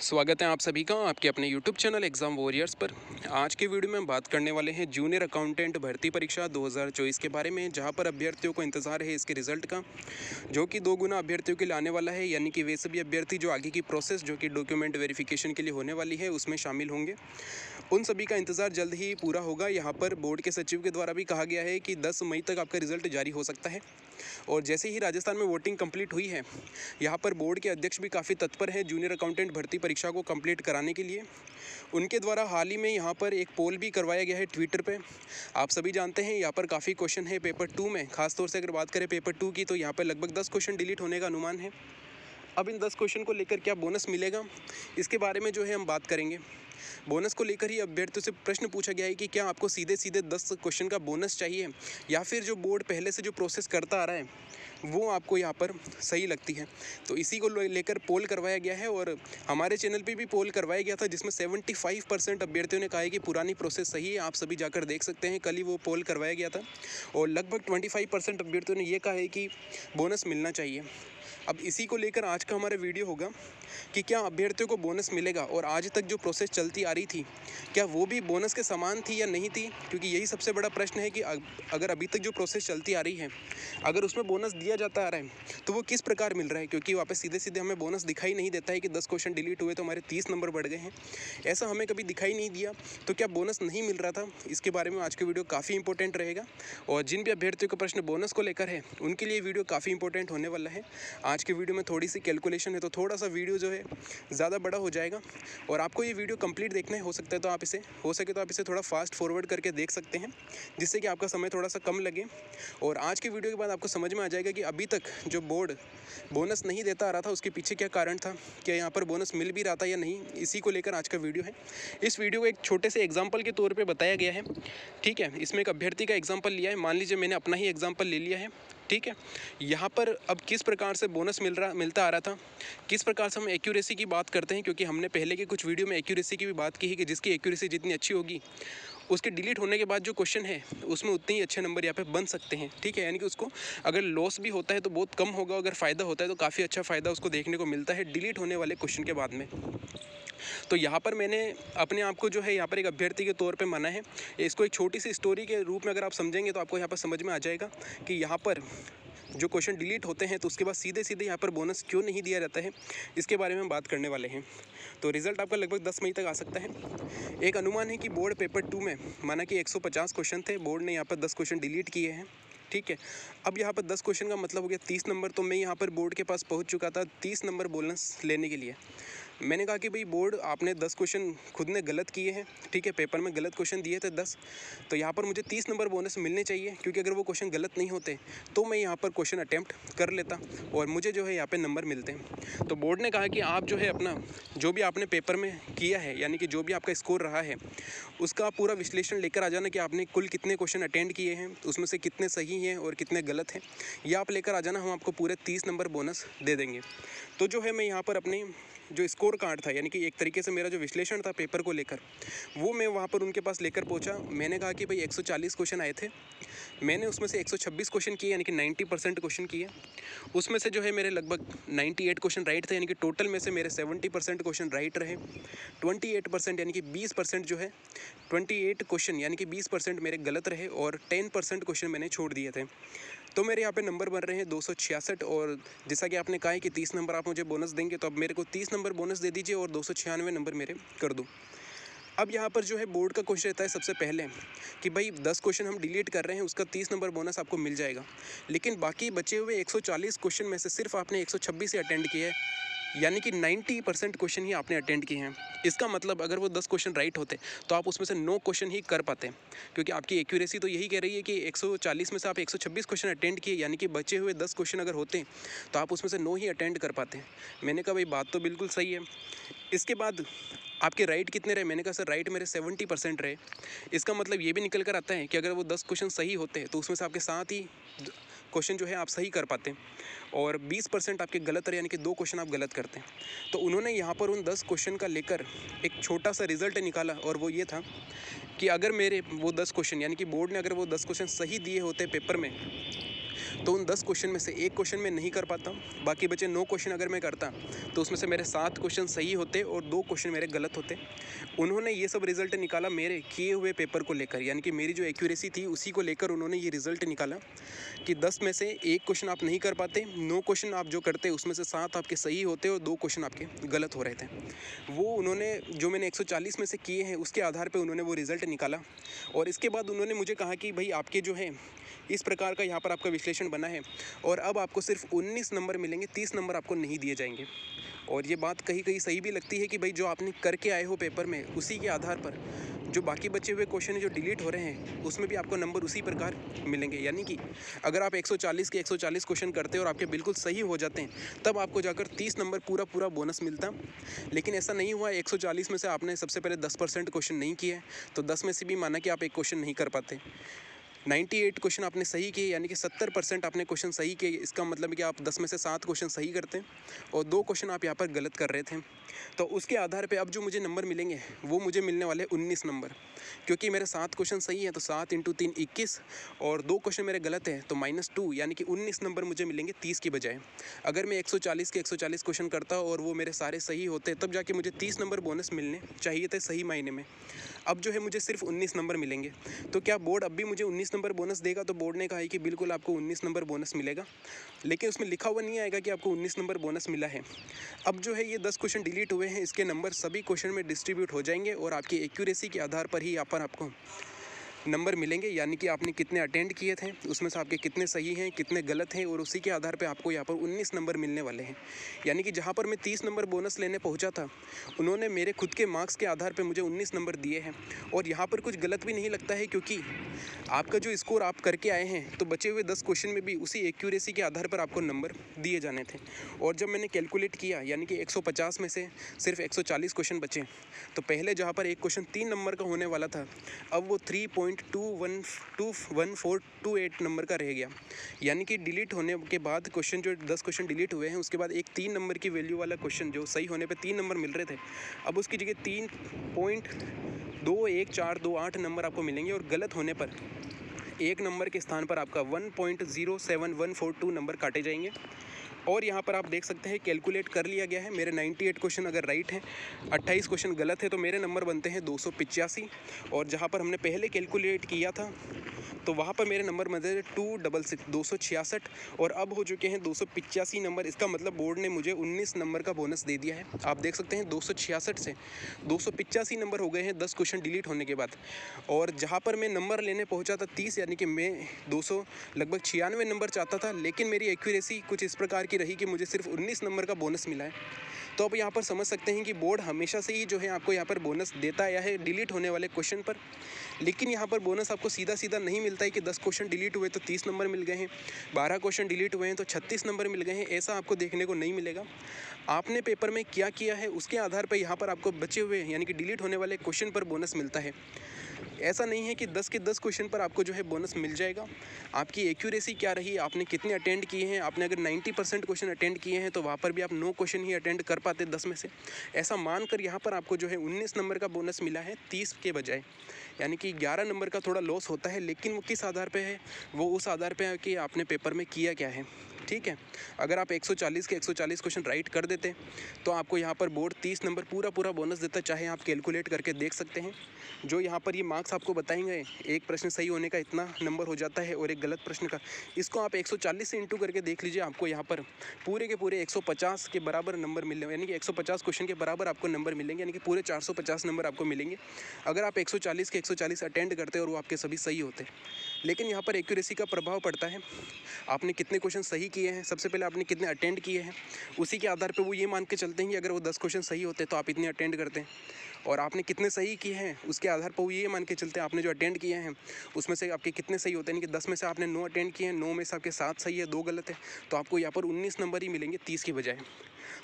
स्वागत है आप सभी का आपके अपने YouTube चैनल एग्ज़ाम वॉरियर्स पर। आज के वीडियो में हम बात करने वाले हैं जूनियर अकाउंटेंट भर्ती परीक्षा 2024 के बारे में, जहां पर अभ्यर्थियों को इंतज़ार है इसके रिज़ल्ट का, जो कि 2 गुना अभ्यर्थियों के लिए आने वाला है। यानी कि वे सभी अभ्यर्थी जो आगे की प्रोसेस जो कि डॉक्यूमेंट वेरिफिकेशन के लिए होने वाली है उसमें शामिल होंगे, उन सभी का इंतज़ार जल्द ही पूरा होगा। यहाँ पर बोर्ड के सचिव के द्वारा भी कहा गया है कि 10 मई तक आपका रिज़ल्ट जारी हो सकता है। और जैसे ही राजस्थान में वोटिंग कंप्लीट हुई है, यहाँ पर बोर्ड के अध्यक्ष भी काफ़ी तत्पर हैं जूनियर अकाउंटेंट भर्ती परीक्षा को कंप्लीट कराने के लिए। उनके द्वारा हाल ही में यहाँ पर एक पोल भी करवाया गया है ट्विटर पे। आप सभी जानते हैं यहाँ पर काफ़ी क्वेश्चन है पेपर 2 में, खासतौर से अगर बात करें पेपर 2 की, तो यहाँ पर लगभग 10 क्वेश्चन डिलीट होने का अनुमान है। अब इन 10 क्वेश्चन को लेकर क्या बोनस मिलेगा, इसके बारे में जो है हम बात करेंगे। बोनस को लेकर ही अभ्यर्थियों से प्रश्न पूछा गया है कि क्या आपको सीधे सीधे 10 क्वेश्चन का बोनस चाहिए, या फिर जो बोर्ड पहले से जो प्रोसेस करता आ रहा है वो आपको यहाँ पर सही लगती है। तो इसी को लेकर पोल करवाया गया है, और हमारे चैनल पे भी पोल करवाया गया था जिसमें 75% अभ्यर्थियों ने कहा है कि पुरानी प्रोसेस सही है। आप सभी जाकर देख सकते हैं, कल ही वो पोल करवाया गया था, और लगभग 25% अभ्यर्थियों ने ये कहा है कि बोनस मिलना चाहिए। अब इसी को लेकर आज का हमारा वीडियो होगा कि क्या अभ्यर्थियों को बोनस मिलेगा, और आज तक जो प्रोसेस चलती आ रही थी क्या वो भी बोनस के समान थी या नहीं थी, क्योंकि यही सबसे बड़ा प्रश्न है कि अगर अभी तक जो प्रोसेस चलती आ रही है अगर उसमें बोनस दिया जाता आ रहा है तो वो किस प्रकार मिल रहा है, क्योंकि वहाँ पे सीधे सीधे हमें बोनस दिखाई नहीं देता है कि 10 क्वेश्चन डिलीट हुए तो हमारे 30 नंबर बढ़ गए हैं, ऐसा हमें कभी दिखाई नहीं दिया। तो क्या बोनस नहीं मिल रहा था, इसके बारे में आज का वीडियो काफ़ी इंपॉर्टेंट रहेगा। और जिन भी अभ्यर्थियों का प्रश्न बोनस को लेकर है उनके लिए वीडियो काफ़ी इंपॉर्टेंट होने वाला है। आज के वीडियो में थोड़ी सी कैलकुलेशन है, तो थोड़ा सा वीडियो जो है ज़्यादा बड़ा हो जाएगा, और आपको ये वीडियो कंप्लीट देखना है, हो सकता है तो आप इसे थोड़ा फास्ट फॉरवर्ड करके देख सकते हैं, जिससे कि आपका समय थोड़ा सा कम लगे। और आज के वीडियो के बाद आपको समझ में आ जाएगा कि अभी तक जो बोर्ड बोनस नहीं देता आ रहा था उसके पीछे क्या कारण था, क्या यहाँ पर बोनस मिल भी रहा था या नहीं। इसी को लेकर आज का वीडियो है। इस वीडियो को एक छोटे से एग्जाम्पल के तौर पर बताया गया है, ठीक है। इसमें एक अभ्यर्थी का एग्जाम्पल लिया है, मान लीजिए मैंने अपना ही एग्जाम्पल ले लिया है, ठीक है। यहाँ पर अब किस प्रकार से बोनस मिलता आ रहा था, किस प्रकार से हम एक्यूरेसी की बात करते हैं, क्योंकि हमने पहले के कुछ वीडियो में एक्यूरेसी की भी बात की है कि जिसकी एक्यूरेसी जितनी अच्छी होगी उसके डिलीट होने के बाद जो क्वेश्चन है उसमें उतने ही अच्छे नंबर यहाँ पे बन सकते हैं, ठीक है। यानी कि उसको अगर लॉस भी होता है तो बहुत कम होगा, अगर फ़ायदा होता है तो काफ़ी अच्छा फ़ायदा उसको देखने को मिलता है डिलीट होने वाले क्वेश्चन के बाद में। तो यहाँ पर मैंने अपने आप को जो है यहाँ पर एक अभ्यर्थी के तौर पे माना है। इसको एक छोटी सी स्टोरी के रूप में अगर आप समझेंगे तो आपको यहाँ पर समझ में आ जाएगा कि यहाँ पर जो क्वेश्चन डिलीट होते हैं तो उसके बाद सीधे सीधे यहाँ पर बोनस क्यों नहीं दिया जाता है, इसके बारे में हम बात करने वाले हैं। तो रिज़ल्ट आपका लगभग 10 मई तक आ सकता है। एक अनुमान है कि बोर्ड पेपर 2 में माना कि 150 क्वेश्चन थे, बोर्ड ने यहाँ पर 10 क्वेश्चन डिलीट किए हैं, ठीक है। अब यहाँ पर 10 क्वेश्चन का मतलब हो गया 30 नंबर। तो मैं यहाँ पर बोर्ड के पास पहुँच चुका था 30 नंबर बोनस लेने के लिए। मैंने कहा कि भाई बोर्ड आपने 10 क्वेश्चन खुद ने गलत किए हैं, ठीक है, पेपर में गलत क्वेश्चन दिए थे 10, तो यहाँ पर मुझे 30 नंबर बोनस मिलने चाहिए, क्योंकि अगर वो क्वेश्चन गलत नहीं होते तो मैं यहाँ पर क्वेश्चन अटैम्प्ट कर लेता और मुझे जो है यहाँ पे नंबर मिलते हैं। तो बोर्ड ने कहा कि आप जो है अपना जो भी आपने पेपर में किया है, यानी कि जो भी आपका स्कोर रहा है उसका पूरा विश्लेषण लेकर आ जाना कि आपने कुल कितने क्वेश्चन अटेंड किए हैं, उसमें से कितने सही हैं और कितने गलत हैं, ये आप लेकर आ जाना, हम आपको पूरे 30 नंबर बोनस दे देंगे। तो जो है मैं यहाँ पर अपने जो स्कोर कार्ड था, यानी कि एक तरीके से मेरा जो विश्लेषण था पेपर को लेकर, वो मैं वहाँ पर उनके पास लेकर पहुँचा। मैंने कहा कि भाई 140 क्वेश्चन आए थे, मैंने उसमें से 126 क्वेश्चन किए, यानी कि 90% क्वेश्चन किए। उसमें से जो है मेरे लगभग 98 क्वेश्चन राइट थे, यानी कि टोटल में से मेरे 70% क्वेश्चन राइट रहे। 28% यानी कि 20% जो है 28 क्वेश्चन यानी कि 20% मेरे गलत रहे, और 10% क्वेश्चन मैंने छोड़ दिए थे। तो मेरे यहाँ पे नंबर बन रहे हैं 266, और जैसा कि आपने कहा है कि 30 नंबर आप मुझे बोनस देंगे, तो अब मेरे को 30 नंबर बोनस दे दीजिए और 296 नंबर मेरे कर दो। अब यहाँ पर जो है बोर्ड का क्वेश्चन रहता है सबसे पहले कि भाई 10 क्वेश्चन हम डिलीट कर रहे हैं, उसका 30 नंबर बोनस आपको मिल जाएगा, लेकिन बाकी बचे हुए 140 क्वेश्चन में से सिर्फ आपने 126 ही अटेंड किए हैं, यानी कि 90% क्वेश्चन ही आपने अटेंड किए हैं। इसका मतलब अगर वो 10 क्वेश्चन राइट होते तो आप उसमें से 9 क्वेश्चन ही कर पाते, क्योंकि आपकी एक्यूरेसी तो यही कह रही है कि 140 में से आप 126 क्वेश्चन अटेंड किए, यानी कि बचे हुए 10 क्वेश्चन अगर होते तो आप उसमें से 9 ही अटेंड कर पाते। मैंने कहा भाई बात तो बिल्कुल सही है। इसके बाद आपके राइट कितने रहे, मैंने कहा सर राइट मेरे 70% रहे। इसका मतलब ये भी निकल कर आता है कि अगर वो 10 क्वेश्चन सही होते तो उसमें से आपके साथ ही क्वेश्चन जो है आप सही कर पाते, और 20% आपके गलत रहे, यानी कि 2 क्वेश्चन आप गलत करते हैं। तो उन्होंने यहाँ पर उन 10 क्वेश्चन का लेकर एक छोटा सा रिजल्ट निकाला, और वो ये था कि अगर मेरे वो 10 क्वेश्चन यानी कि बोर्ड ने अगर वो 10 क्वेश्चन सही दिए होते पेपर में, तो उन 10 क्वेश्चन में से एक क्वेश्चन मैं नहीं कर पाता, बाकी बचे 9 क्वेश्चन अगर मैं करता तो उसमें से मेरे 7 क्वेश्चन सही होते और 2 क्वेश्चन मेरे गलत होते। उन्होंने ये सब रिजल्ट निकाला मेरे किए हुए पेपर को लेकर, यानी कि मेरी जो एक्यूरेसी थी उसी को लेकर उन्होंने ये रिजल्ट निकाला कि 10 में से एक क्वेश्चन आप नहीं कर पाते, 9 क्वेश्चन आप जो करते उसमें से 7 आपके सही होते और 2 क्वेश्चन आपके गलत हो रहे थे। वो उन्होंने जो मैंने 140 में से किए हैं उसके आधार पे उन्होंने वो रिज़ल्ट निकाला और इसके बाद उन्होंने मुझे कहा कि भाई आपके जो है इस प्रकार का यहाँ पर आपका विश्लेषण बना है और अब आपको सिर्फ 19 नंबर मिलेंगे, 30 नंबर आपको नहीं दिए जाएंगे। और ये बात कहीं कहीं सही भी लगती है कि भाई जो आपने करके आए हो पेपर में उसी के आधार पर जो बाकी बचे हुए क्वेश्चन जो डिलीट हो रहे हैं उसमें भी आपको नंबर उसी प्रकार मिलेंगे। यानी कि अगर आप 140 के 140 क्वेश्चन करते और आपके बिल्कुल सही हो जाते हैं तब आपको जाकर 30 नंबर पूरा बोनस मिलता। लेकिन ऐसा नहीं हुआ, 140 में से आपने सबसे पहले 10% क्वेश्चन नहीं किए तो 10 में से भी माना कि आप एक क्वेश्चन नहीं कर पाते। 98 क्वेश्चन आपने सही किए, यानी कि 70% आपने क्वेश्चन सही किए। इसका मतलब कि आप 10 में से 7 क्वेश्चन सही करते हैं और 2 क्वेश्चन आप यहाँ पर गलत कर रहे थे। तो उसके आधार पे अब जो मुझे नंबर मिलेंगे वो मुझे मिलने वाले 19 नंबर, क्योंकि मेरे 7 क्वेश्चन सही हैं तो 7 × 3 21 और 2 क्वेश्चन मेरे गलत हैं तो -2, यानी कि 19 नंबर मुझे मिलेंगे 30 की बजाय। अगर मैं 140 के 140 क्वेश्चन करता और वो मेरे सारे सही होते तब जाके मुझे 30 नंबर बोनस मिलने चाहिए थे सही मायने में। अब जो है मुझे सिर्फ 19 नंबर मिलेंगे। तो क्या बोर्ड अब भी मुझे 19 नंबर बोनस देगा? तो बोर्ड ने कहा है कि बिल्कुल आपको 19 नंबर बोनस मिलेगा, लेकिन उसमें लिखा हुआ नहीं आएगा कि आपको 19 नंबर बोनस मिला है। अब जो है ये 10 क्वेश्चन डिलीट हुए हैं, इसके नंबर सभी क्वेश्चन में डिस्ट्रीब्यूट हो जाएंगे और आपकी एक्यूरेसी के आधार पर ही यहाँ पर आपको नंबर मिलेंगे, यानी कि आपने कितने अटेंड किए थे उसमें से आपके कितने सही हैं कितने गलत हैं और उसी के आधार पे आपको यहाँ पर 19 नंबर मिलने वाले हैं। यानी कि जहाँ पर मैं 30 नंबर बोनस लेने पहुँचा था उन्होंने मेरे खुद के मार्क्स के आधार पे मुझे 19 नंबर दिए हैं। और यहाँ पर कुछ गलत भी नहीं लगता है, क्योंकि आपका जो स्कोर आप करके आए हैं तो बचे हुए 10 क्वेश्चन में भी उसी एक्यूरेसी के आधार पर आपको नंबर दिए जाने थे। और जब मैंने कैलकुलेट किया, यानी कि 150 में से सिर्फ 140 क्वेश्चन बचे, तो पहले जहाँ पर एक क्वेश्चन 3 नंबर का होने वाला था अब वो 3.21428 नंबर का रह गया। यानी कि डिलीट होने के बाद क्वेश्चन जो 10 क्वेश्चन डिलीट हुए हैं उसके बाद एक 3 नंबर की वैल्यू वाला क्वेश्चन जो सही होने पे 3 नंबर मिल रहे थे, अब उसकी जगह 3.21428 नंबर आपको मिलेंगे और गलत होने पर एक नंबर के स्थान पर आपका 1.07142 नंबर काटे जाएंगे। और यहाँ पर आप देख सकते हैं कैलकुलेट कर लिया गया है। मेरे 98 क्वेश्चन अगर राइट हैं, 28 क्वेश्चन गलत है, तो मेरे नंबर बनते हैं 285। और जहाँ पर हमने पहले कैलकुलेट किया था तो वहाँ पर मेरे नंबर बनते थे 266 और अब हो चुके हैं 285 नंबर। इसका मतलब बोर्ड ने मुझे 19 नंबर का बोनस दे दिया है। आप देख सकते हैं 266 से 285 नंबर हो गए हैं 10 क्वेश्चन डिलीट होने के बाद। और जहाँ पर मैं नंबर लेने पहुँचा था 30, यानी कि मैं 200 लगभग 96 नंबर चाहता था, लेकिन मेरी एक्यूरेसी कुछ इस प्रकार की रही कि मुझे सिर्फ 19 नंबर का बोनस मिला है। तो अब यहाँ पर समझ सकते हैं कि बोर्ड हमेशा से ही जो है आपको यहाँ पर बोनस देता आया है डिलीट होने वाले क्वेश्चन पर। लेकिन यहाँ पर बोनस आपको सीधा सीधा नहीं मिलता है कि 10 क्वेश्चन डिलीट हुए तो 30 नंबर मिल गए हैं, 12 क्वेश्चन डिलीट हुए हैं तो 36 नंबर मिल गए हैं। ऐसा आपको देखने को नहीं मिलेगा। आपने पेपर में क्या किया है उसके आधार पर यहाँ पर आपको बचे हुए यानी कि डिलीट होने वाले क्वेश्चन पर बोनस मिलता है। ऐसा नहीं है कि 10 के 10 क्वेश्चन पर आपको जो है बोनस मिल जाएगा। आपकी एक्यूरेसी क्या रही, आपने कितने अटेंड किए हैं। आपने अगर 90% क्वेश्चन अटेंड किए हैं तो वहाँ पर भी आप 9 क्वेश्चन ही अटेंड कर पाते 10 में से। ऐसा मानकर यहाँ पर आपको जो है 19 नंबर का बोनस मिला है 30 के बजाय, यानी कि 11 नंबर का थोड़ा लॉस होता है। लेकिन वो किस आधार पे है? वो उस आधार पे है कि आपने पेपर में किया क्या है। ठीक है, अगर आप 140 के 140 क्वेश्चन राइट कर देते तो आपको यहाँ पर बोर्ड 30 नंबर पूरा बोनस देता। चाहे आप कैलकुलेट करके देख सकते हैं। जो यहाँ पर ये मार्क्स आपको बताएंगे, एक प्रश्न सही होने का इतना नंबर हो जाता है और एक गलत प्रश्न का, इसको आप 140 से इंटू करके देख लीजिए। आपको यहाँ पर पूरे के पूरे 150 के बराबर नंबर मिलने, यानी कि 150 क्वेश्चन के बराबर आपको नंबर मिलेंगे, यानी कि पूरे 450 नंबर आपको मिलेंगे अगर आप 140 के 140 अटेंड करते और वो आपके सभी सही होते। लेकिन यहाँ पर एक्यूरेसी का प्रभाव पड़ता है। आपने कितने क्वेश्चन सही किए हैं, सबसे पहले आपने कितने अटेंड किए हैं, उसी के आधार पर वो ये मान के चलते हैं कि अगर वो 10 क्वेश्चन सही होते तो आप इतने अटेंड करते हैं। और आपने कितने सही किए हैं उसके आधार पर वो ये मान के चलते हैं आपने जो अटेंड किए हैं उसमें से आपके कितने सही होते हैं। यानी कि 10 में से आपने 9 अटेंड किए हैं, 9 में से आपके 7 सही है, 2 गलत है, तो आपको यहाँ पर 19 नंबर ही मिलेंगे 30 के बजाय।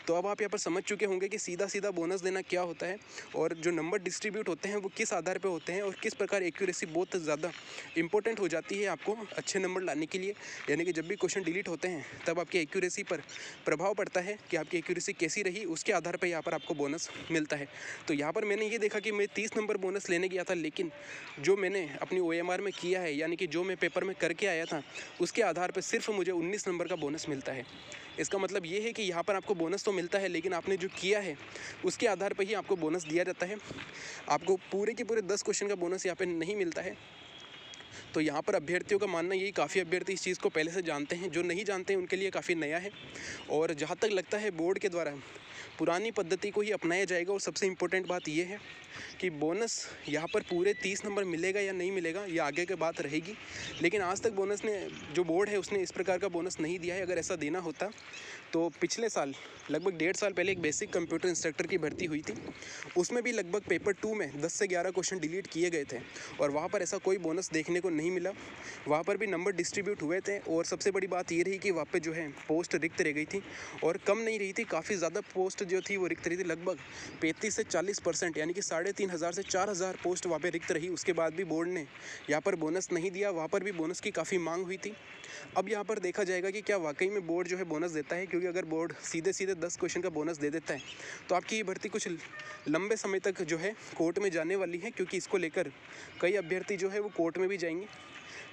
तो अब आप यहाँ पर समझ चुके होंगे कि सीधा सीधा बोनस देना क्या होता है और जो नंबर डिस्ट्रीब्यूट होते हैं वो किस आधार पे होते हैं और किस प्रकार एक्यूरेसी बहुत ज़्यादा इंपॉर्टेंट हो जाती है आपको अच्छे नंबर लाने के लिए। यानी कि जब भी क्वेश्चन डिलीट होते हैं तब आपकी एक्यूरेसी पर प्रभाव पड़ता है कि आपकी एक्यूरेसी कैसी रही, उसके आधार पर यहाँ पर आपको बोनस मिलता है। तो यहाँ पर मैंने ये देखा कि मैं 30 नंबर बोनस लेने गया था, लेकिन जो मैंने अपनी OMR में किया है यानी कि जो मैं पेपर में करके आया था उसके आधार पर सिर्फ मुझे 19 नंबर का बोनस मिलता है। इसका मतलब ये है कि यहाँ पर आपको बोनस तो मिलता है लेकिन आपने जो किया है उसके आधार पर ही आपको बोनस दिया जाता है। आपको पूरे के पूरे 10 क्वेश्चन का बोनस यहाँ पे नहीं मिलता है। तो यहाँ पर अभ्यर्थियों का मानना यही, काफ़ी अभ्यर्थी इस चीज़ को पहले से जानते हैं, जो नहीं जानते हैं उनके लिए काफ़ी नया है। और जहाँ तक लगता है बोर्ड के द्वारा पुरानी पद्धति को ही अपनाया जाएगा। और सबसे इम्पोर्टेंट बात यह है कि बोनस यहाँ पर पूरे 30 नंबर मिलेगा या नहीं मिलेगा ये आगे की बात रहेगी, लेकिन आज तक बोनस ने जो बोर्ड है उसने इस प्रकार का बोनस नहीं दिया है। अगर ऐसा देना होता तो पिछले साल लगभग 1.5 साल पहले एक बेसिक कंप्यूटर इंस्ट्रक्टर की भर्ती हुई थी, उसमें भी लगभग पेपर 2 में 10 से 11 क्वेश्चन डिलीट किए गए थे और वहाँ पर ऐसा कोई बोनस देखने को नहीं मिला। वहाँ पर भी नंबर डिस्ट्रीब्यूट हुए थे और सबसे बड़ी बात ये रही कि वहाँ पर जो है पोस्ट रिक्त रह गई थी और कम नहीं रही थी, काफ़ी ज़्यादा पोस्ट जो थी वो रिक्त रही थी। लगभग 35 से 40% यानी कि 3,500 से 4,000 पोस्ट वहाँ पर रिक्त रही। उसके बाद भी बोर्ड ने यहाँ पर बोनस नहीं दिया, वहाँ पर भी बोनस की काफ़ी मांग हुई थी। अब यहाँ पर देखा जाएगा कि क्या वाकई में बोर्ड जो है बोनस देता है, क्योंकि अगर बोर्ड सीधे सीधे 10 क्वेश्चन का बोनस दे देता है तो आपकी ये भर्ती कुछ लंबे समय तक जो है कोर्ट में जाने वाली है, क्योंकि इसको लेकर कई अभ्यर्थी जो है वो कोर्ट में भी जाएंगे।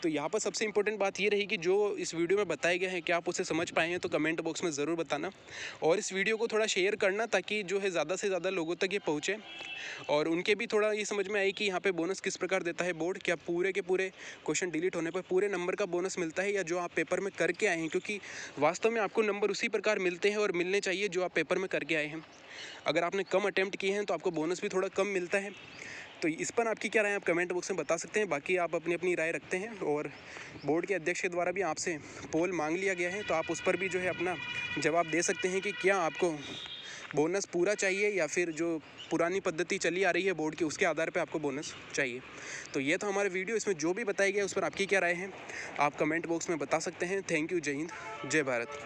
तो यहाँ पर सबसे इम्पोर्टेंट बात ये रही कि जो इस वीडियो में बताया गया है क्या आप उसे समझ पाए हैं, तो कमेंट बॉक्स में ज़रूर बताना और इस वीडियो को थोड़ा शेयर करना ताकि जो है ज़्यादा से ज़्यादा लोगों तक ये पहुँचे और उनके भी थोड़ा ये समझ में आए कि यहाँ पे बोनस किस प्रकार देता है बोर्ड। क्या पूरे के पूरे क्वेश्चन डिलीट होने पर पूरे नंबर का बोनस मिलता है या जो आप पेपर में करके आए हैं, क्योंकि वास्तव में आपको नंबर उसी प्रकार मिलते हैं और मिलने चाहिए जो आप पेपर में करके आए हैं। अगर आपने कम अटैम्प्ट किए हैं तो आपको बोनस भी थोड़ा कम मिलता है। तो इस पर आपकी क्या राय है आप कमेंट बॉक्स में बता सकते हैं। बाकी आप अपनी अपनी राय रखते हैं और बोर्ड के अध्यक्ष के द्वारा भी आपसे पोल मांग लिया गया है, तो आप उस पर भी जो है अपना जवाब दे सकते हैं कि क्या आपको बोनस पूरा चाहिए या फिर जो पुरानी पद्धति चली आ रही है बोर्ड की उसके आधार पे आपको बोनस चाहिए। तो ये था हमारा वीडियो, इसमें जो भी बताया गया उस पर आपकी क्या राय है आप कमेंट बॉक्स में बता सकते हैं। थैंक यू, जय हिंद, जय भारत।